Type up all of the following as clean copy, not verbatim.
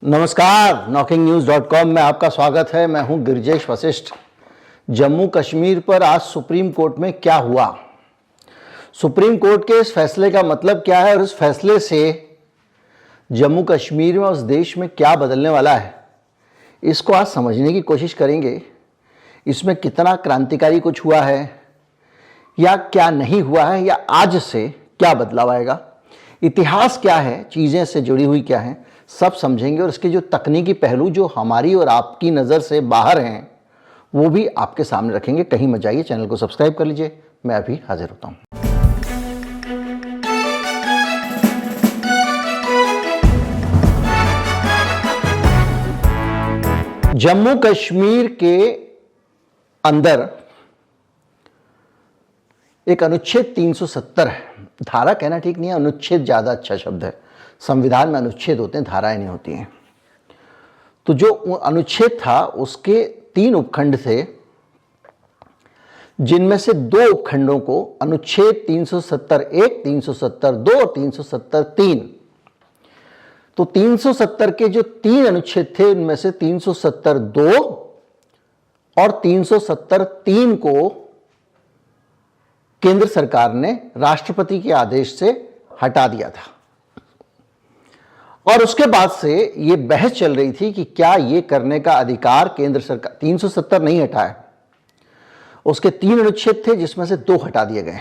नमस्कार, knocking-news.com में आपका स्वागत है। मैं हूं गिरिजेश वशिष्ठ। जम्मू कश्मीर पर आज सुप्रीम कोर्ट में क्या हुआ, सुप्रीम कोर्ट के इस फैसले का मतलब क्या है और इस फैसले से जम्मू कश्मीर में उस देश में क्या बदलने वाला है, इसको आज समझने की कोशिश करेंगे। इसमें कितना क्रांतिकारी कुछ हुआ है या क्या नहीं हुआ है, या आज से क्या बदलाव आएगा, इतिहास क्या है, चीज़ें से जुड़ी हुई क्या हैं, सब समझेंगे। और इसके जो तकनीकी पहलू जो हमारी और आपकी नज़र से बाहर हैं वो भी आपके सामने रखेंगे। कहीं मत जाइए, चैनल को सब्सक्राइब कर लीजिए। मैं अभी हाजिर होता हूं। जम्मू कश्मीर के अंदर एक अनुच्छेद 370 है। धारा कहना ठीक नहीं है, अनुच्छेद ज़्यादा अच्छा शब्द है। संविधान में अनुच्छेद होते हैं, धाराएं नहीं होती हैं। तो जो अनुच्छेद था उसके 3 उपखंड थे, जिनमें से 2 उपखंडों को अनुच्छेद 370(1), 370(2) और 370(3), तो 370 के जो 3 अनुच्छेद थे उनमें से 370(2) और 370(3) को केंद्र सरकार ने राष्ट्रपति के आदेश से हटा दिया था। और उसके बाद से यह बहस चल रही थी कि क्या यह करने का अधिकार केंद्र सरकार, 370 नहीं हटाए, उसके 3 अनुच्छेद थे जिसमें से 2 हटा दिए गए।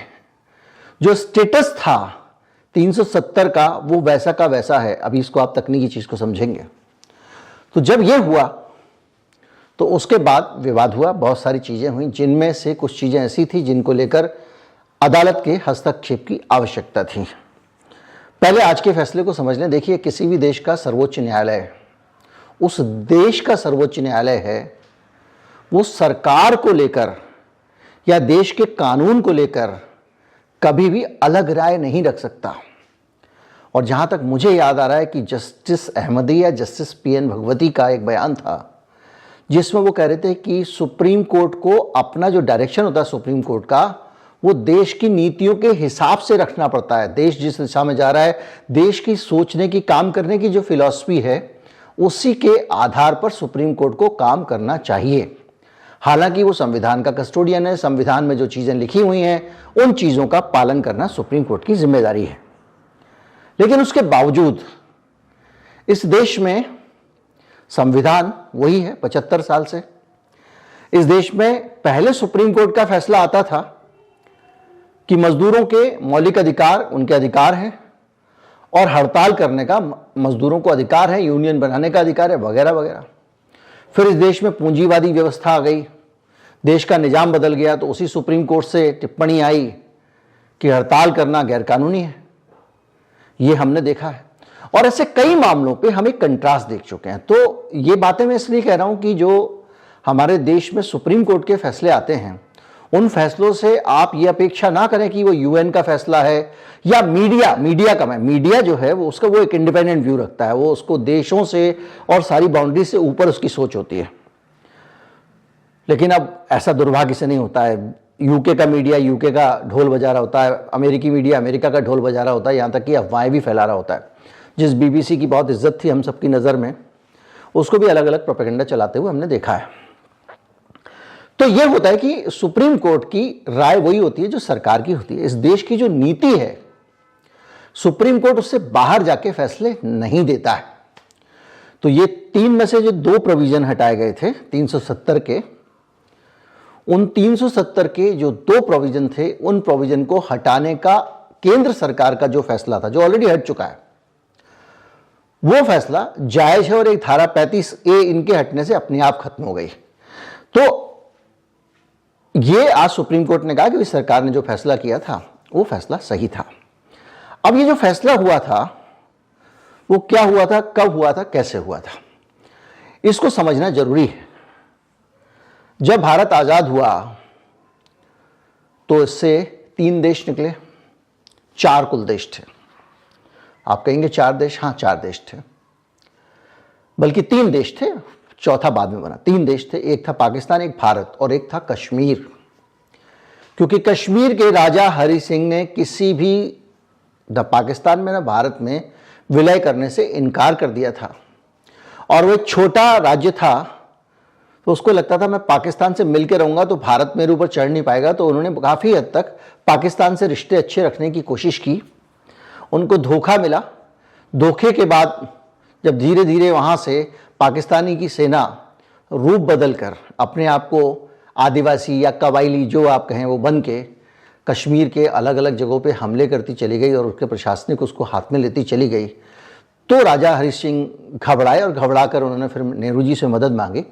जो स्टेटस था 370 का वो वैसा का वैसा है। अभी इसको आप तकनीकी चीज को समझेंगे। तो जब यह हुआ तो उसके बाद विवाद हुआ, बहुत सारी चीजें हुई, जिनमें से कुछ चीजें ऐसी थी जिनको लेकर अदालत के हस्तक्षेप की आवश्यकता थी। पहले आज के फैसले को समझ लें। देखिए, किसी भी देश का सर्वोच्च न्यायालय, उस देश का सर्वोच्च न्यायालय है, वो सरकार को लेकर या देश के कानून को लेकर कभी भी अलग राय नहीं रख सकता। और जहां तक मुझे याद आ रहा है कि जस्टिस अहमदी या जस्टिस PN भगवती का एक बयान था जिसमें वो कह रहे थे कि सुप्रीम कोर्ट को अपना जो डायरेक्शन होता है सुप्रीम कोर्ट का, वो देश की नीतियों के हिसाब से रखना पड़ता है। देश जिस दिशा में जा रहा है, देश की सोचने की, काम करने की जो फिलॉसफी है, उसी के आधार पर सुप्रीम कोर्ट को काम करना चाहिए। हालांकि वो संविधान का कस्टोडियन है, संविधान में जो चीजें लिखी हुई हैं उन चीजों का पालन करना सुप्रीम कोर्ट की जिम्मेदारी है। लेकिन उसके बावजूद इस देश में संविधान वही है 75 साल से। इस देश में पहले सुप्रीम कोर्ट का फैसला आता था कि मजदूरों के मौलिक अधिकार उनके अधिकार हैं और हड़ताल करने का मजदूरों को अधिकार है, यूनियन बनाने का अधिकार है, वगैरह वगैरह। फिर इस देश में पूंजीवादी व्यवस्था आ गई, देश का निजाम बदल गया, तो उसी सुप्रीम कोर्ट से टिप्पणी आई कि हड़ताल करना गैरकानूनी है। ये हमने देखा है और ऐसे कई मामलों पे हम एक कंट्रास्ट देख चुके हैं। तो ये बातें मैं इसलिए कह रहा हूं कि जो हमारे देश में सुप्रीम कोर्ट के फैसले आते हैं उन फैसलों से आप ये अपेक्षा ना करें कि वो UN का फैसला है या मीडिया का। मीडिया जो है वो उसका वो एक इंडिपेंडेंट व्यू रखता है, वो उसको देशों से और सारी बाउंड्री से ऊपर उसकी सोच होती है। लेकिन अब ऐसा दुर्भाग्य से नहीं होता है। यूके का मीडिया यूके का ढोल बजा रहा होता है, अमेरिकी मीडिया अमेरिका का ढोल बजा रहा होता है, यहाँ तक कि अफवाहें भी फैला रहा होता है। जिस BBC की बहुत इज्जत थी हम सबकी नज़र में, उसको भी अलग अलग प्रोपेगेंडा चलाते हुए हमने देखा है। तो यह होता है कि सुप्रीम कोर्ट की राय वही होती है जो सरकार की होती है। इस देश की जो नीति है सुप्रीम कोर्ट उससे बाहर जाके फैसले नहीं देता है। तो ये 3 में से जो 2 प्रोविजन हटाए गए थे 370 के, उन 370 के जो 2 प्रोविजन थे उन प्रोविजन को हटाने का केंद्र सरकार का जो फैसला था, जो ऑलरेडी हट चुका है, वो फैसला जायज है और एक धारा 35A इनके हटने से अपने आप खत्म हो गई। तो ये आज सुप्रीम कोर्ट ने कहा कि इस सरकार ने जो फैसला किया था वो फैसला सही था। अब ये जो फैसला हुआ था वो क्या हुआ था, कब हुआ था, कैसे हुआ था, इसको समझना जरूरी है। जब भारत आजाद हुआ तो इससे 3 देश निकले, 4 कुल देश थे। आप कहेंगे 4 देश, हाँ 4 देश थे, बल्कि 3 देश थे, चौथा बाद में बना। 3 देश थे, एक था पाकिस्तान, एक भारत और एक था कश्मीर। क्योंकि कश्मीर के राजा हरि सिंह ने किसी भी न पाकिस्तान में न भारत में विलय करने से इनकार कर दिया था। और वो एक छोटा राज्य था, तो उसको लगता था मैं पाकिस्तान से मिलकर रहूंगा तो भारत मेरे ऊपर चढ़ नहीं पाएगा, तो उन्होंने काफ़ी हद तक पाकिस्तान से रिश्ते अच्छे रखने की कोशिश की। उनको धोखा मिला। धोखे के बाद जब धीरे धीरे वहाँ से पाकिस्तानी की सेना रूप बदल कर अपने आप को आदिवासी या कबायली जो आप कहें वो बन के कश्मीर के अलग अलग जगहों पे हमले करती चली गई और उसके प्रशासनिक उसको हाथ में लेती चली गई, तो राजा हरि सिंह घबराए और घबरा कर उन्होंने फिर नेहरू जी से मदद मांगी।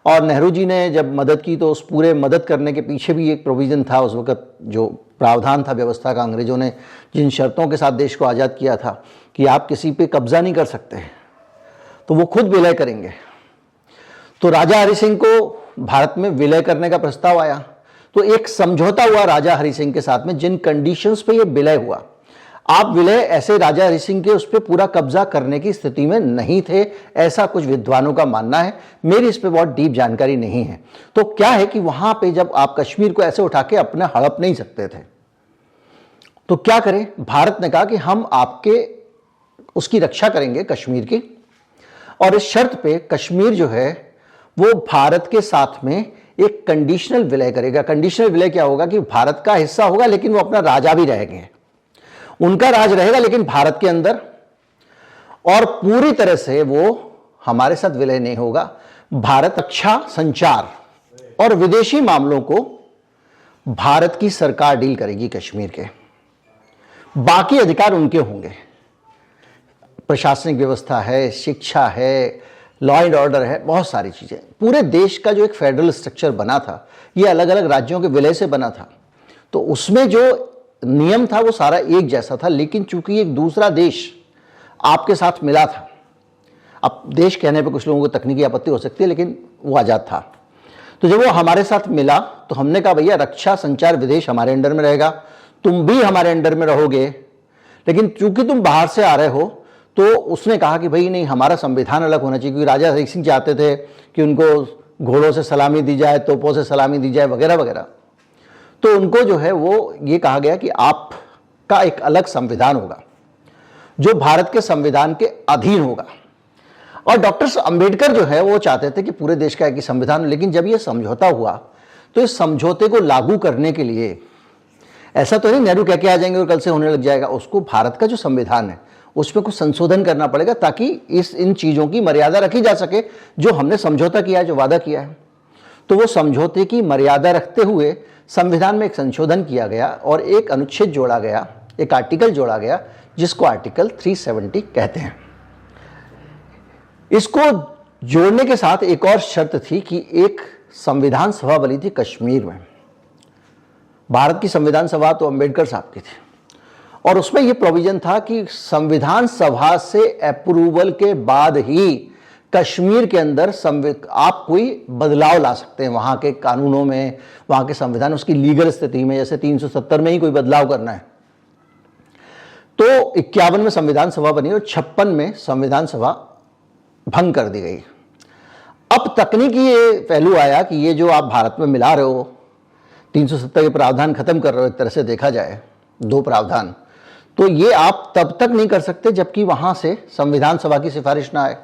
और नेहरू जी ने जब मदद की तो उस पूरे मदद करने के पीछे भी एक प्रोविज़न था, उस वक्त जो प्रावधान था व्यवस्था का, अंग्रेज़ों ने जिन शर्तों के साथ देश को आज़ाद किया था कि आप किसी पे कब्ज़ा नहीं कर सकते, तो वो खुद विलय करेंगे। तो राजा हरि सिंह को भारत में विलय करने का प्रस्ताव आया, तो एक समझौता हुआ राजा हरि सिंह के साथ में, जिन कंडीशंस पे ये विलय हुआ। आप विलय ऐसे राजा हरि सिंह के उस पर पूरा कब्जा करने की स्थिति में नहीं थे, ऐसा कुछ विद्वानों का मानना है। मेरी इस पर बहुत डीप जानकारी नहीं है। तो क्या है कि वहां पे जब आप कश्मीर को ऐसे उठा के अपने हड़प नहीं सकते थे, तो क्या करें? भारत ने कहा कि हम आपके उसकी रक्षा करेंगे कश्मीर की, और इस शर्त पे कश्मीर जो है वो भारत के साथ में एक कंडीशनल विलय करेगा। कंडीशनल विलय क्या होगा कि भारत का हिस्सा होगा लेकिन वो अपना राजा भी रहेंगे, उनका राज रहेगा लेकिन भारत के अंदर, और पूरी तरह से वो हमारे साथ विलय नहीं होगा। भारत रक्षा, संचार और विदेशी मामलों को भारत की सरकार डील करेगी कश्मीर के, बाकी अधिकार उनके होंगे। प्रशासनिक व्यवस्था है, शिक्षा है, लॉ एंड ऑर्डर है, बहुत सारी चीज़ें। पूरे देश का जो एक फेडरल स्ट्रक्चर बना था, ये अलग अलग राज्यों के विलय से बना था, तो उसमें जो नियम था वो सारा एक जैसा था। लेकिन चूंकि एक दूसरा देश आपके साथ मिला था, अब देश कहने पे कुछ लोगों को तकनीकी आपत्ति हो सकती है, लेकिन वो आज़ाद था, तो जब वो हमारे साथ मिला तो हमने कहा भैया रक्षा, संचार, विदेश हमारे अंडर में रहेगा, तुम भी हमारे अंडर में रहोगे, लेकिन चूंकि तुम बाहर से आ रहे हो, तो उसने कहा कि भाई नहीं, हमारा संविधान अलग होना चाहिए, क्योंकि राजा हरि सिंह चाहते थे कि उनको घोड़ों से सलामी दी जाए, तोपों से सलामी दी जाए, वगैरह वगैरह। तो उनको जो है वो ये कहा गया कि आपका एक अलग संविधान होगा जो भारत के संविधान के अधीन होगा। और डॉक्टर अंबेडकर जो है वो चाहते थे कि पूरे देश का एक ही संविधान हो। लेकिन जब ये समझौता हुआ तो इस समझौते को लागू करने के लिए ऐसा तो नहीं नेहरू कह के आ जाएंगे और कल से होने लग जाएगा, उसको भारत का जो संविधान है उसमें कुछ संशोधन करना पड़ेगा ताकि इन चीज़ों की मर्यादा रखी जा सके जो हमने समझौता किया है, जो वादा किया है। तो वो समझौते की मर्यादा रखते हुए संविधान में एक संशोधन किया गया और एक अनुच्छेद जोड़ा गया, एक आर्टिकल जोड़ा गया, जिसको आर्टिकल 370 कहते हैं। इसको जोड़ने के साथ एक और शर्त थी कि एक संविधान सभा बनी थी कश्मीर में। भारत की संविधान सभा तो अंबेडकर साहब की थी, और उसमें यह प्रोविजन था कि संविधान सभा से अप्रूवल के बाद ही कश्मीर के अंदर आप कोई बदलाव ला सकते हैं वहाँ के कानूनों में, वहाँ के संविधान, उसकी लीगल स्थिति में। जैसे 370 में ही कोई बदलाव करना है तो 51 में संविधान सभा बनी और 56 में संविधान सभा भंग कर दी गई। अब तकनीकी ये पहलू आया कि ये जो आप भारत में मिला रहे हो, 370 के प्रावधान खत्म कर रहे हो, एक तरह से देखा जाए 2 प्रावधान, तो ये आप तब तक नहीं कर सकते जबकि वहाँ से संविधान सभा की सिफारिश ना आए।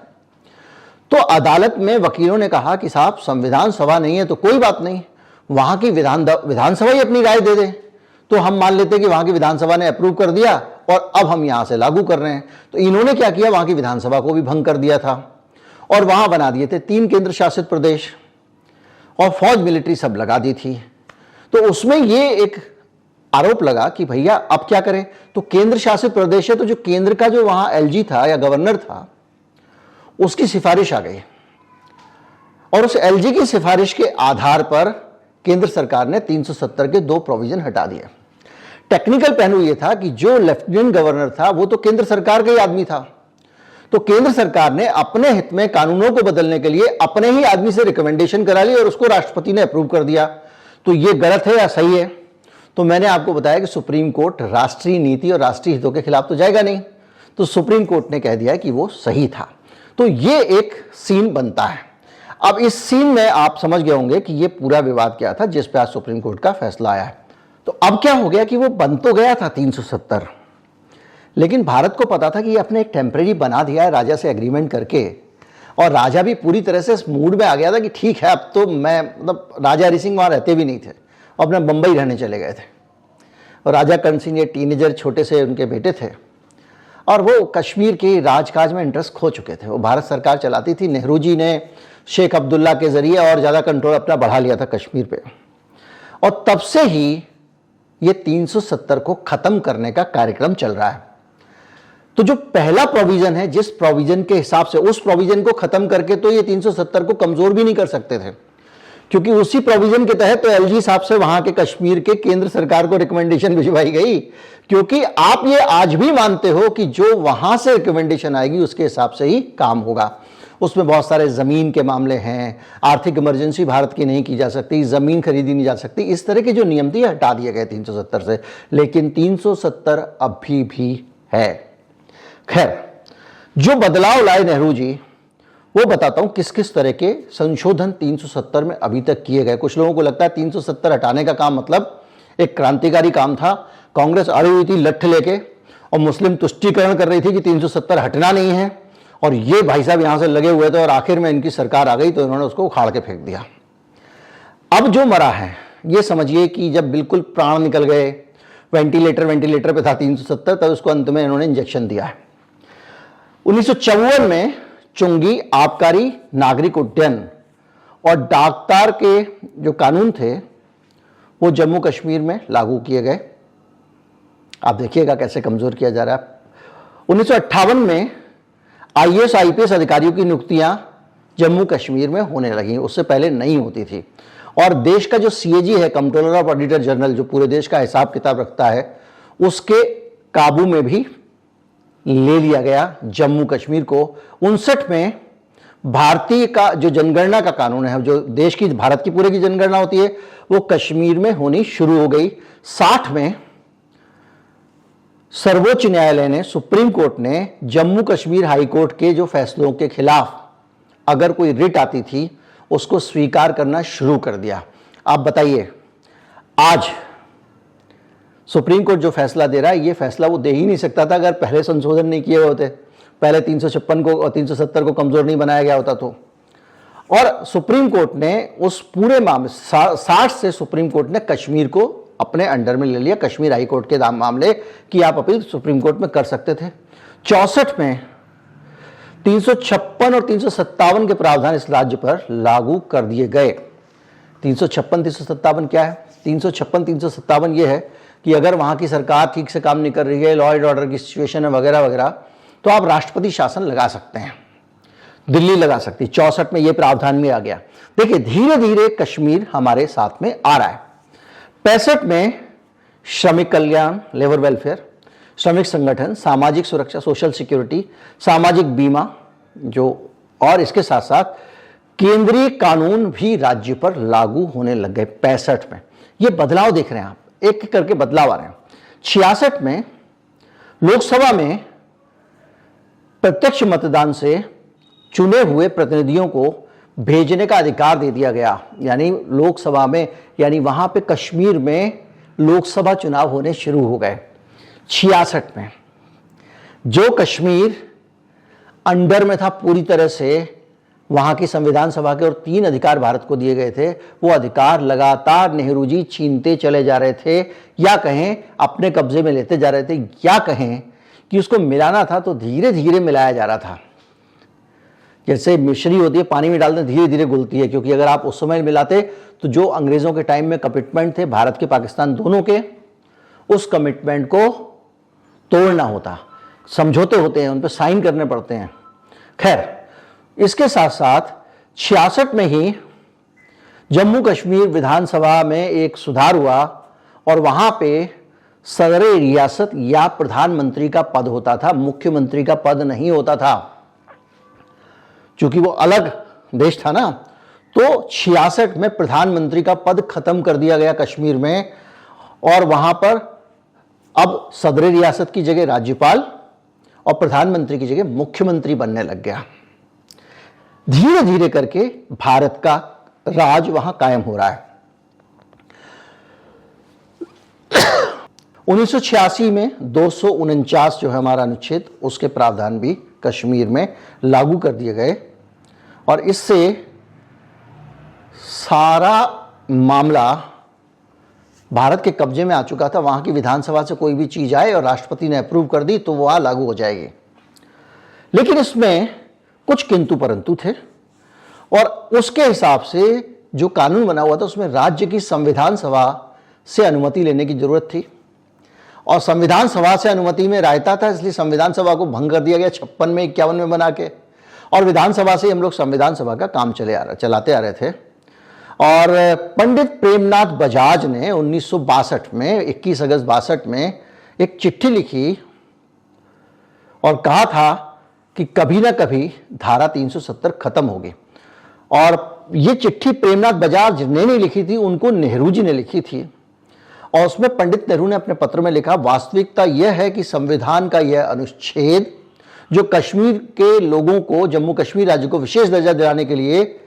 तो अदालत में वकीलों ने कहा कि साहब संविधान सभा नहीं है तो कोई बात नहीं, वहाँ की विधानसभा ही अपनी राय दे दे, तो हम मान लेते कि वहाँ की विधानसभा ने अप्रूव कर दिया और अब हम यहाँ से लागू कर रहे हैं। तो इन्होंने क्या किया, वहाँ की विधानसभा को भी भंग कर दिया था और वहाँ बना दिए थे 3 केंद्र शासित प्रदेश और फौज, मिलिट्री सब लगा दी थी। तो उसमें ये एक आरोप लगा कि भैया अब क्या करें, तो केंद्र शासित प्रदेश है तो जो केंद्र का जो वहाँ एलजी था या गवर्नर था उसकी सिफारिश आ गई, और उस एलजी की सिफारिश के आधार पर केंद्र सरकार ने 370 के 2 प्रोविजन हटा दिए। टेक्निकल पहलू यह था कि जो लेफ्टिनेंट गवर्नर था वो तो केंद्र सरकार का ही आदमी था, तो केंद्र सरकार ने अपने हित में कानूनों को बदलने के लिए अपने ही आदमी से रिकमेंडेशन करा ली और उसको राष्ट्रपति ने अप्रूव कर दिया। तो ये गलत है या सही है? तो मैंने आपको बताया कि सुप्रीम कोर्ट राष्ट्रीय नीति और राष्ट्रीय हितों के खिलाफ तो जाएगा नहीं, तो सुप्रीम कोर्ट ने कह दिया कि वो सही था। तो ये एक सीन बनता है। अब इस सीन में आप समझ गए होंगे कि ये पूरा विवाद क्या था जिस पे आज सुप्रीम कोर्ट का फैसला आया है। तो अब क्या हो गया कि वो बन तो गया था 370, लेकिन भारत को पता था कि ये अपने एक टेम्परेरी बना दिया है राजा से एग्रीमेंट करके, और राजा भी पूरी तरह से इस मूड में आ गया था कि ठीक है, अब तो मैं, मतलब राजा हरि सिंह वहाँ रहते भी नहीं थे और अपने बम्बई रहने चले गए थे। और राजा कर्ण सिंह ये टीनेजर छोटे से उनके बेटे थे और वो कश्मीर के राजकाज में इंटरेस्ट खो चुके थे। वो भारत सरकार चलाती थी, नेहरू जी ने शेख अब्दुल्ला के ज़रिए और ज़्यादा कंट्रोल अपना बढ़ा लिया था कश्मीर पे। और तब से ही ये 370 को ख़त्म करने का कार्यक्रम चल रहा है। तो जो पहला प्रोविज़न है, जिस प्रोविज़न के हिसाब से, उस प्रोविज़न को ख़त्म करके तो ये 370 को कमज़ोर भी नहीं कर सकते थे, क्योंकि उसी प्रोविज़न के तहत तो एलजी साहब से वहाँ के कश्मीर के केंद्र सरकार को रिकमेंडेशन भिजवाई गई। क्योंकि आप ये आज भी मानते हो कि जो वहाँ से रिकमेंडेशन आएगी उसके हिसाब से ही काम होगा। उसमें बहुत सारे ज़मीन के मामले हैं, आर्थिक इमरजेंसी भारत की नहीं की जा सकती, ज़मीन खरीदी नहीं जा सकती, इस तरह के जो नियम थे हटा दिए गए 370 से। लेकिन 370 अभी भी है। खैर, जो बदलाव लाए नेहरू जी, वो बताता हूं किस किस तरह के संशोधन 370 में अभी तक किए गए। कुछ लोगों को लगता है 370 हटाने का काम मतलब एक क्रांतिकारी काम था। कांग्रेस अड़ी हुई थी लठ लेके और मुस्लिम तुष्टीकरण कर रही थी कि 370 हटना नहीं है, और ये भाई साहब यहां से लगे हुए थे और आखिर में इनकी सरकार आ गई तो इन्होंने उसको उखाड़ के फेंक दिया। अब जो मरा है, ये समझिए कि जब बिल्कुल प्राण निकल गए, वेंटिलेटर पे था 370, तब उसको अंत में इन्होंने इंजेक्शन दिया है। 1954 में चुंगी, आबकारी, नागरिक उड्डयन और डाकतार के जो कानून थे वो जम्मू कश्मीर में लागू किए गए। आप देखिएगा कैसे कमजोर किया जा रहा है। 1958 में आईएएस आईपीएस अधिकारियों की नियुक्तियां जम्मू कश्मीर में होने लगी, उससे पहले नहीं होती थी। और देश का जो सीएजी है, कंट्रोलर ऑफ ऑडिटर जनरल, जो पूरे देश का हिसाब किताब रखता है, उसके काबू में भी ले लिया गया जम्मू कश्मीर को। 59 में भारतीय का जो जनगणना का कानून है, जो देश की, भारत की पूरे की जनगणना होती है, वो कश्मीर में होनी शुरू हो गई। 60 में सर्वोच्च न्यायालय ने, सुप्रीम कोर्ट ने जम्मू कश्मीर हाई कोर्ट के जो फैसलों के खिलाफ अगर कोई रिट आती थी उसको स्वीकार करना शुरू कर दिया। आप बताइए, आज सुप्रीम कोर्ट जो फैसला दे रहा है, ये फैसला वो दे ही नहीं सकता था अगर पहले संशोधन नहीं किए हुए होते, पहले 356 को और 370 को कमजोर नहीं बनाया गया होता तो। और सुप्रीम कोर्ट ने उस पूरे मामले 60 से सुप्रीम कोर्ट ने कश्मीर को अपने अंडर में ले लिया, कश्मीर हाई कोर्ट के मामले की आप अपील सुप्रीम कोर्ट में कर सकते थे। 64 में 356 और 357 के प्रावधान इस राज्य पर लागू कर दिए गए। 356 357 क्या है? 356 357 ये है कि अगर वहां की सरकार ठीक से काम नहीं कर रही है, लॉ एंड ऑर्डर की सिचुएशन है वगैरह वगैरह, तो आप राष्ट्रपति शासन लगा सकते हैं, दिल्ली लगा सकती है। 64 में ये प्रावधान भी आ गया। देखिए, धीरे धीरे कश्मीर हमारे साथ में आ रहा है। 65 में श्रमिक कल्याण, लेबर वेलफेयर, श्रमिक संगठन, सामाजिक सुरक्षा, सोशल सिक्योरिटी, सामाजिक बीमा, जो, और इसके साथ साथ केंद्रीय कानून भी राज्य पर लागू होने लग गए। 65 में ये बदलाव देख रहे हैं आप, एक एक करके बदलाव आ रहे हैं। 66 में लोकसभा में प्रत्यक्ष मतदान से चुने हुए प्रतिनिधियों को भेजने का अधिकार दे दिया गया, यानी लोकसभा में, यानी वहां पे कश्मीर में लोकसभा चुनाव होने शुरू हो गए। 66 में जो कश्मीर अंडर में था पूरी तरह से, वहां की संविधान सभा के, और 3 अधिकार भारत को दिए गए थे, वो अधिकार लगातार नेहरू जी छीनते चले जा रहे थे, या कहें अपने कब्जे में लेते जा रहे थे, या कहें कि उसको मिलाना था तो धीरे धीरे मिलाया जा रहा था। जैसे मिश्री होती है, पानी में डालते धीरे धीरे घुलती है, क्योंकि अगर आप उस समय मिलाते तो जो अंग्रेजों के टाइम में कमिटमेंट थे भारत के, पाकिस्तान दोनों के, उस कमिटमेंट को तोड़ना होता, समझौते होते हैं, उन पर साइन करने पड़ते हैं। खैर, इसके साथ साथ 66 में ही जम्मू कश्मीर विधानसभा में एक सुधार हुआ और वहां पे सदर रियासत या प्रधानमंत्री का पद होता था, मुख्यमंत्री का पद नहीं होता था, क्योंकि वो अलग देश था ना। तो 66 में प्रधानमंत्री का पद खत्म कर दिया गया कश्मीर में, और वहां पर अब सदर रियासत की जगह राज्यपाल और प्रधानमंत्री की जगह मुख्यमंत्री बनने लग गया। धीरे धीरे करके भारत का राज वहां कायम हो रहा है। 1986 में 249 जो है हमारा अनुच्छेद, उसके प्रावधान भी कश्मीर में लागू कर दिए गए। और इससे सारा मामला भारत के कब्जे में आ चुका था। वहां की विधानसभा से कोई भी चीज आए और राष्ट्रपति ने अप्रूव कर दी तो वह लागू हो जाएगी। लेकिन इसमें कुछ किंतु परंतु थे और उसके हिसाब से जो कानून बना हुआ था उसमें राज्य की संविधान सभा से अनुमति लेने की जरूरत थी और संविधान सभा से अनुमति में रायता था, इसलिए संविधान सभा को भंग कर दिया गया 56 में 51 में बना के, और विधानसभा से हम लोग संविधान सभा का काम चलाते आ रहे थे। और पंडित प्रेमनाथ बजाज ने 1962 में 21 अगस्त 62 में एक चिट्ठी लिखी और कहा था कि कभी ना कभी धारा 370 खत्म होगी। और ये चिट्ठी प्रेमनाथ बजाज ने नहीं लिखी थी, उनको नेहरू जी ने लिखी थी और उसमें पंडित नेहरू ने अपने पत्र में लिखा, वास्तविकता यह है कि संविधान का यह अनुच्छेद जो कश्मीर के लोगों को, जम्मू कश्मीर राज्य को विशेष दर्जा दिलाने के लिए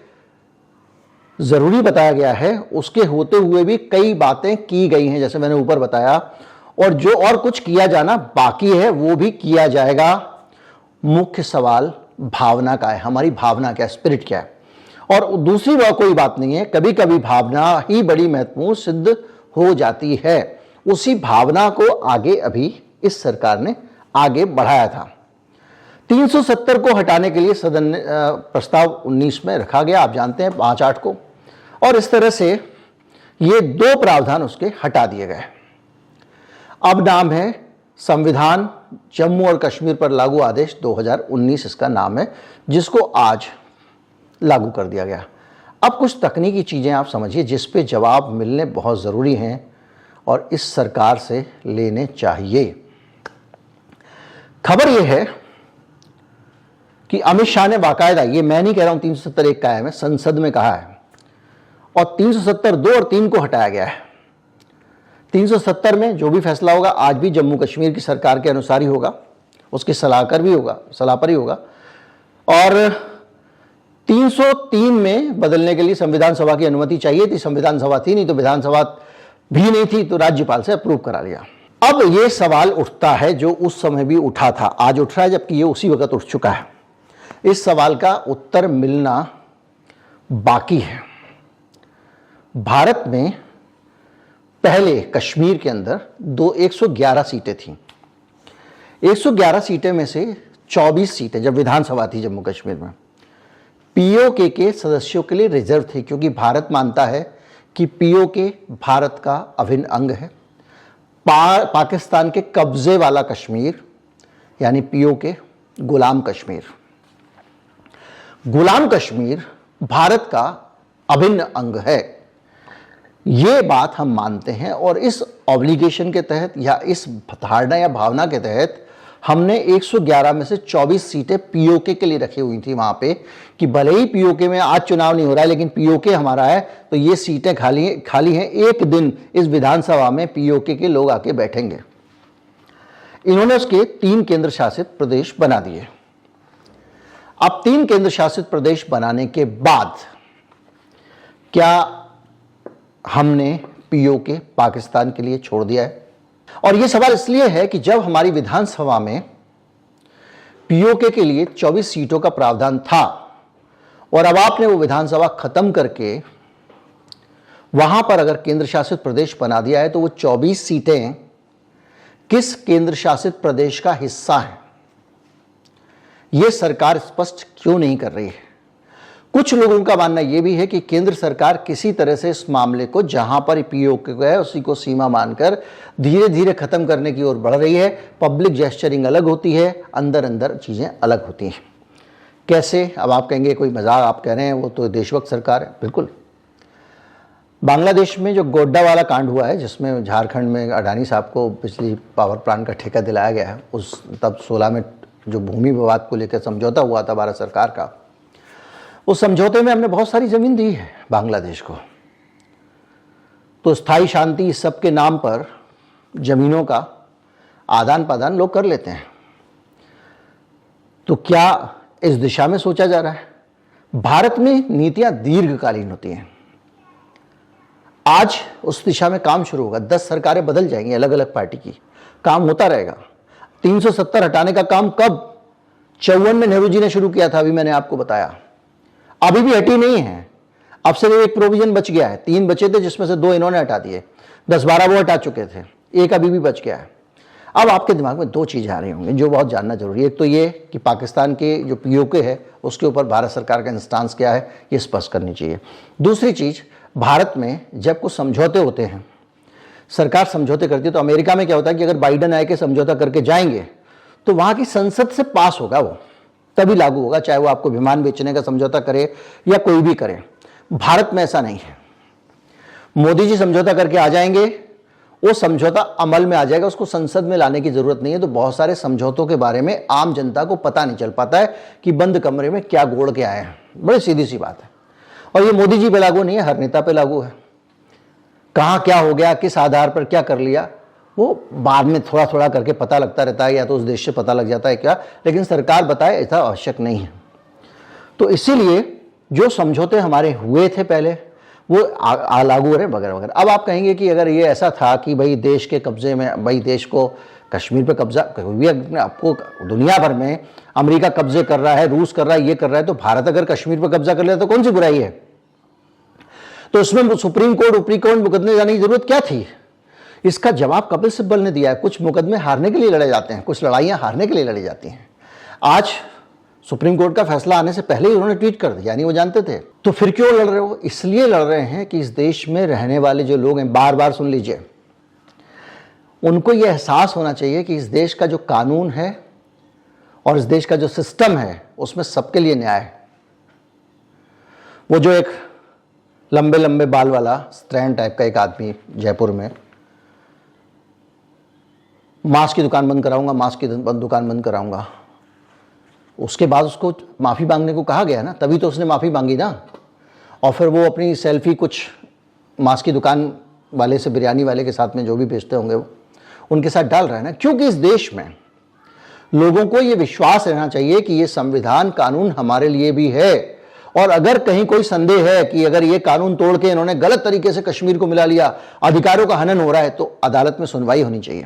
जरूरी बताया गया है, उसके होते हुए भी कई बातें की गई हैं जैसे मैंने ऊपर बताया, और जो और कुछ किया जाना बाकी है वो भी किया जाएगा। मुख्य सवाल भावना का है, हमारी भावना क्या है, स्पिरिट क्या है। और दूसरी वह कोई बात नहीं है, कभी कभी भावना ही बड़ी महत्वपूर्ण सिद्ध हो जाती है। उसी भावना को आगे अभी इस सरकार ने आगे बढ़ाया था। 370 को हटाने के लिए सदन ने प्रस्ताव 19 में रखा गया, आप जानते हैं 5/8 को, और इस तरह से ये 2 प्रावधान उसके हटा दिए गए। अब नाम है संविधान जम्मू और कश्मीर पर लागू आदेश 2019 इसका नाम है, जिसको आज लागू कर दिया गया। अब कुछ तकनीकी चीज़ें आप समझिए जिस पे जवाब मिलने बहुत ज़रूरी हैं और इस सरकार से लेने चाहिए। खबर यह है कि अमित शाह ने बाकायदा, ये मैं नहीं कह रहा हूं, 370 एक कायम है, संसद में कहा है और 370 2 और 3 को हटाया गया है। 370 में जो भी फैसला होगा आज भी जम्मू कश्मीर की सरकार के अनुसार ही होगा, उसके सलाह पर ही होगा। और 303 में बदलने के लिए संविधान सभा की अनुमति चाहिए थी, संविधान सभा थी नहीं तो विधानसभा भी नहीं थी तो राज्यपाल से अप्रूव करा लिया। अब ये सवाल उठता है जो उस समय भी उठा था, आज उठ रहा है, जबकि ये उसी वक्त उठ चुका है। इस सवाल का उत्तर मिलना बाकी है। भारत में पहले कश्मीर के अंदर 111 सीटें थीं। 111 सीटें में से 24 सीटें जब विधानसभा थी जम्मू कश्मीर में पीओके के सदस्यों के लिए रिजर्व थी, क्योंकि भारत मानता है कि पीओके भारत का अभिन्न अंग है। पाकिस्तान के कब्जे वाला कश्मीर यानी पीओके गुलाम कश्मीर भारत का अभिन्न अंग है। ये बात हम मानते हैं और इस ऑब्लिगेशन के तहत या इस धारणा या भावना के तहत हमने 111 में से 24 सीटें पीओके के लिए रखी हुई थी वहां पे, कि भले ही पीओके में आज चुनाव नहीं हो रहा है लेकिन पीओके हमारा है तो ये सीटें खाली हैं, एक दिन इस विधानसभा में पीओके के लोग आके बैठेंगे। इन्होंने उसके 3 केंद्र शासित प्रदेश बना दिए। अब 3 केंद्र शासित प्रदेश बनाने के बाद क्या हमने पीओके पाकिस्तान के लिए छोड़ दिया है? और यह सवाल इसलिए है कि जब हमारी विधानसभा में पीओके के लिए 24 सीटों का प्रावधान था और अब आपने वो विधानसभा खत्म करके वहां पर अगर केंद्र शासित प्रदेश बना दिया है तो वो 24 सीटें किस केंद्र शासित प्रदेश का हिस्सा हैं, यह सरकार स्पष्ट क्यों नहीं कर रही है? कुछ लोगों का मानना यह भी है कि केंद्र सरकार किसी तरह से इस मामले को जहां पर पीओके है उसी को सीमा मानकर धीरे धीरे खत्म करने की ओर बढ़ रही है। पब्लिक जेस्चरिंग अलग होती है, अंदर अंदर चीजें अलग होती हैं। कैसे? अब आप कहेंगे कोई मजाक आप कह रहे हैं, वो तो देशभक्त सरकार है। बिल्कुल, बांग्लादेश में जो गोड्डा वाला कांड हुआ है जिसमें झारखंड में अडानी साहब को बिजली पावर प्लांट का ठेका दिलाया गया है, उस तब 16 में जो भूमि विवाद को लेकर समझौता हुआ था भारत सरकार का, उस समझौते में हमने बहुत सारी जमीन दी है बांग्लादेश को। तो स्थायी शांति इस सब के नाम पर जमीनों का आदान प्रदान लोग कर लेते हैं। तो क्या इस दिशा में सोचा जा रहा है? भारत में नीतियां दीर्घकालीन होती हैं। आज उस दिशा में काम शुरू होगा, 10 सरकारें बदल जाएंगी अलग अलग पार्टी की, काम होता रहेगा। 370 हटाने का काम कब? 54 में नेहरू जी ने शुरू किया था, अभी मैंने आपको बताया। अभी भी हटी नहीं है। अब सिर्फ एक प्रोविजन बच गया है, 3 बचे थे जिसमें से 2 इन्होंने हटा दिए, 10-12 वो हटा चुके थे, एक अभी भी बच गया है। अब आपके दिमाग में 2 चीज़ें आ रही होंगी जो बहुत जानना जरूरी है। एक तो ये कि पाकिस्तान के जो पीओके है उसके ऊपर भारत सरकार का इंस्टांस क्या है, ये स्पष्ट करनी चाहिए। दूसरी चीज़, भारत में जब कुछ समझौते होते हैं, सरकार समझौते करती है, तो अमेरिका में क्या होता है कि अगर बाइडन आए के समझौता करके जाएंगे तो वहाँ की संसद से पास होगा, वो तभी लागू होगा, चाहे वो आपको विमान बेचने का समझौता करे या कोई भी करे। भारत में ऐसा नहीं है। मोदी जी समझौता करके आ जाएंगे, वो समझौता अमल में आ जाएगा, उसको संसद में लाने की जरूरत नहीं है। तो बहुत सारे समझौतों के बारे में आम जनता को पता नहीं चल पाता है कि बंद कमरे में क्या गोड़ के आए हैं। बड़ी सीधी सी बात है। और ये मोदी जी पे लागू नहीं है, हर नेता पे लागू है। कहाँ क्या हो गया, किस आधार पर क्या कर लिया, वो बाद में थोड़ा थोड़ा करके पता लगता रहता है, या तो उस देश से पता लग जाता है क्या, लेकिन सरकार बताए ऐसा आवश्यक नहीं है। तो इसीलिए जो समझौते हमारे हुए थे पहले वो लागू रहे वगैरह वगैरह। अब आप कहेंगे कि अगर ये ऐसा था कि भाई देश के कब्जे में, भाई देश को कश्मीर पे कब्जा, आपको दुनिया भर में अमेरिका कब्जे कर रहा है, रूस कर रहा है, ये कर रहा है, तो भारत अगर कश्मीर पे कब्जा कर ले तो कौन सी बुराई है? तो उसमें सुप्रीम कोर्ट ऊपरी कोर्ट मुकदमे जाने की जरूरत क्या थी? इसका जवाब कपिल सिब्बल ने दिया है। कुछ मुकदमे हारने के लिए लड़े जाते हैं, कुछ लड़ाइयाँ हारने के लिए लड़ी जाती हैं। आज सुप्रीम कोर्ट का फैसला आने से पहले ही उन्होंने ट्वीट कर दिया, यानी वो जानते थे। तो फिर क्यों लड़ रहे हो? इसलिए लड़ रहे हैं कि इस देश में रहने वाले जो लोग हैं, बार बार सुन लीजिए, उनको ये एहसास होना चाहिए कि इस देश का जो कानून है और इस देश का जो सिस्टम है उसमें सबके लिए न्याय है। वो जो एक लंबे लंबे बाल वाला स्ट्रैंड टाइप का एक आदमी जयपुर में, मांस की दुकान बंद कराऊंगा, मांस की दुकान बंद कराऊंगा, उसके बाद उसको माफ़ी मांगने को कहा गया ना, तभी तो उसने माफ़ी मांगी ना। और फिर वो अपनी सेल्फी कुछ मांस की दुकान वाले से, बिरयानी वाले के साथ में जो भी बेचते होंगे वो, उनके साथ डाल रहा है ना। क्योंकि इस देश में लोगों को ये विश्वास रहना चाहिए कि ये संविधान कानून हमारे लिए भी है, और अगर कहीं कोई संदेह है कि अगर ये कानून तोड़ के इन्होंने गलत तरीके से कश्मीर को मिला लिया, अधिकारों का हनन हो रहा है, तो अदालत में सुनवाई होनी चाहिए।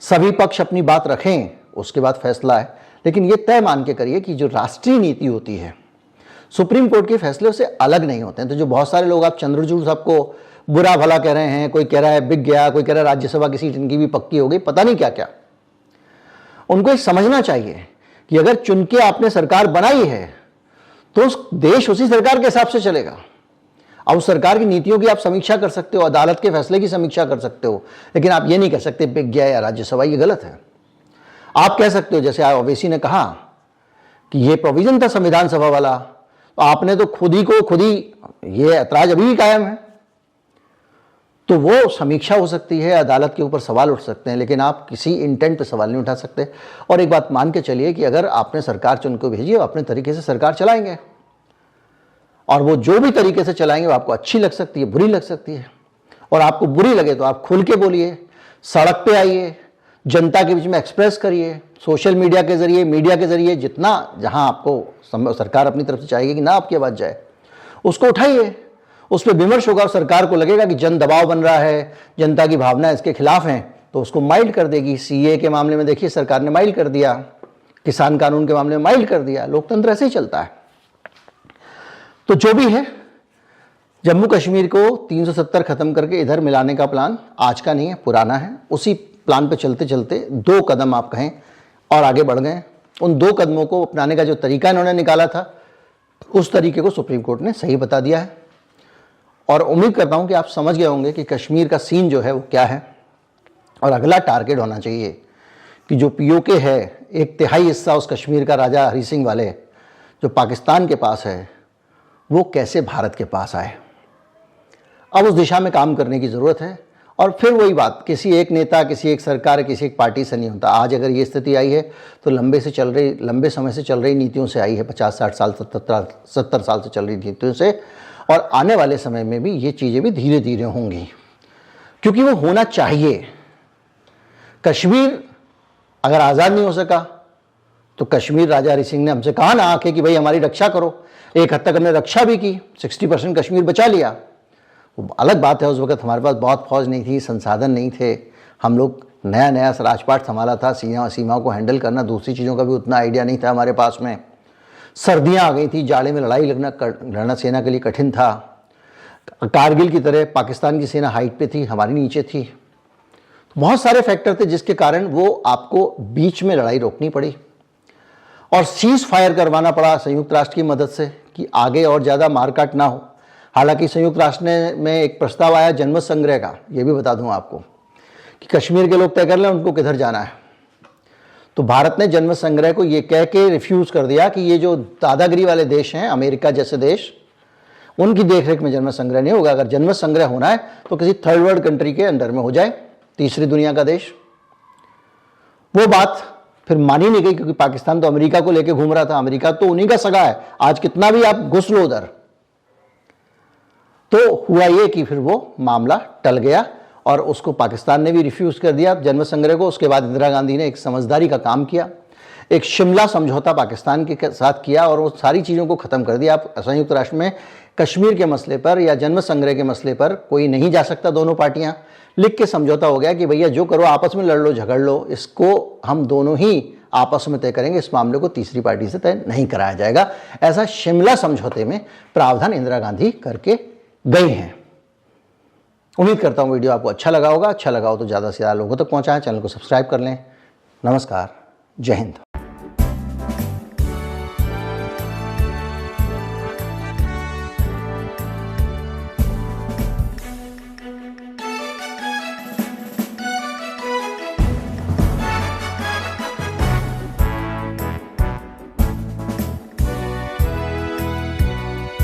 सभी पक्ष अपनी बात रखें, उसके बाद फैसला है। लेकिन ये तय मान के करिए कि जो राष्ट्रीय नीति होती है, सुप्रीम कोर्ट के फैसले से अलग नहीं होते हैं। तो जो बहुत सारे लोग, आप चंद्रचूड़ साहब को बुरा भला कह रहे हैं, कोई कह रहा है बिक गया, कोई कह रहा है राज्यसभा की सीट इनकी भी पक्की हो गई, पता नहीं क्या क्या, उनको ये समझना चाहिए कि अगर चुन के आपने सरकार बनाई है तो उस देश उसी सरकार के हिसाब से चलेगा। अब उस सरकार की नीतियों की आप समीक्षा कर सकते हो, अदालत के फैसले की समीक्षा कर सकते हो, लेकिन आप ये नहीं कह सकते बिक गया या राज्यसभा, ये गलत है। आप कह सकते हो जैसे ओवैसी ने कहा कि ये प्रोविजन था संविधान सभा वाला, तो आपने तो खुद ही ये ऐतराज अभी भी कायम है, तो वो समीक्षा हो सकती है, अदालत के ऊपर सवाल उठ सकते हैं, लेकिन आप किसी इंटेंट पे सवाल नहीं उठा सकते। और एक बात मान के चलिए कि अगर आपने सरकार चुन को भेजी, अपने तरीके से सरकार चलाएंगे, और वो जो भी तरीके से चलाएंगे वो आपको अच्छी लग सकती है, बुरी लग सकती है। और आपको बुरी लगे तो आप खुल के बोलिए, सड़क पे आइए, जनता के बीच में एक्सप्रेस करिए, सोशल मीडिया के जरिए, मीडिया के जरिए, जितना जहां आपको सरकार अपनी तरफ से चाहेगी कि ना आपकी आवाज़ जाए, उसको उठाइए, उस पर विमर्श होगा। और सरकार को लगेगा कि जन दबाव बन रहा है, जनता की भावना इसके खिलाफ हैं, तो उसको माइल्ड कर देगी। सीए के मामले में देखिए सरकार ने माइल्ड कर दिया, किसान कानून के मामले में माइल्ड कर दिया। लोकतंत्र ऐसे ही चलता है। तो जो भी है, जम्मू कश्मीर को 370 खत्म करके इधर मिलाने का प्लान आज का नहीं है, पुराना है। उसी प्लान पे चलते चलते 2 कदम आप कहें और आगे बढ़ गए। उन 2 कदमों को अपनाने का जो तरीका इन्होंने निकाला था, उस तरीके को सुप्रीम कोर्ट ने सही बता दिया है। और उम्मीद करता हूं कि आप समझ गए होंगे कि कश्मीर का सीन जो है वो क्या है, और अगला टारगेट होना चाहिए कि जो पीओके है, 1/3 हिस्सा उस कश्मीर का राजा हरी सिंह वाले जो पाकिस्तान के पास है, वो कैसे भारत के पास आए। अब उस दिशा में काम करने की ज़रूरत है। और फिर वही बात, किसी एक नेता, किसी एक सरकार, किसी एक पार्टी से नहीं होता। आज अगर ये स्थिति आई है तो लंबे समय से चल रही नीतियों से आई है, 50-60 साल, 70 साल से चल रही नीतियों से। और आने वाले समय में भी ये चीज़ें भी धीरे धीरे होंगी, क्योंकि वो होना चाहिए। कश्मीर अगर आज़ाद नहीं हो सका तो कश्मीर राजा हरि सिंह ने हमसे कहा ना आके कि भाई हमारी रक्षा करो। एक हद तक हमने रक्षा भी की, 60% कश्मीर बचा लिया। वो अलग बात है, उस वक्त हमारे पास बहुत फौज नहीं थी, संसाधन नहीं थे, हम लोग नया नया राजपाट संभाला था, सीमाओं को हैंडल करना, दूसरी चीज़ों का भी उतना आइडिया नहीं था हमारे पास में। सर्दियां आ गई थी, जाड़े में लड़ाई लड़ना सेना के लिए कठिन था। कारगिल की तरह पाकिस्तान की सेना हाइट पे थी, हमारी नीचे थी। बहुत सारे फैक्टर थे जिसके कारण वो आपको बीच में लड़ाई रोकनी पड़ी और सीज फायर करवाना पड़ा संयुक्त राष्ट्र की मदद से कि आगे और ज़्यादा मारकाट ना हो। हालांकि संयुक्त राष्ट्र में एक प्रस्ताव आया जनमत संग्रह का, ये भी बता दूं आपको कि कश्मीर के लोग तय कर लें उनको किधर जाना है। तो भारत ने जनमत संग्रह को ये कह के रिफ्यूज़ कर दिया कि ये जो दादागिरी वाले देश हैं, अमेरिका जैसे देश, उनकी देखरेख में जनमत संग्रह नहीं होगा। अगर जनमत संग्रह होना है तो किसी थर्ड वर्ल्ड कंट्री के अंडर में हो जाए, तीसरी दुनिया का देश। वो बात फिर मानी नहीं गई क्योंकि पाकिस्तान तो अमेरिका को लेकर घूम रहा था। अमेरिका तो उन्हीं का सगा है, आज कितना भी आप घुस लो उधर। तो हुआ ये कि फिर वो मामला टल गया और उसको पाकिस्तान ने भी रिफ्यूज कर दिया जनमत संग्रह को। उसके बाद इंदिरा गांधी ने एक समझदारी का काम किया, एक शिमला समझौता पाकिस्तान के साथ किया और वो सारी चीज़ों को ख़त्म कर दिया। आप संयुक्त राष्ट्र में कश्मीर के मसले पर या जनमत संग्रह के मसले पर कोई नहीं जा सकता, दोनों पार्टियां लिख के समझौता हो गया कि भैया जो करो आपस में लड़ लो झगड़ लो, इसको हम दोनों ही आपस में तय करेंगे, इस मामले को तीसरी पार्टी से तय नहीं कराया जाएगा। ऐसा शिमला समझौते में प्रावधान इंदिरा गांधी करके गई हैं। उम्मीद करता हूँ वीडियो आपको अच्छा लगा होगा। अच्छा लगा हो तो ज़्यादा से ज़्यादा लोगों तक पहुँचाएं, चैनल को सब्सक्राइब कर लें। नमस्कार, जय हिंद।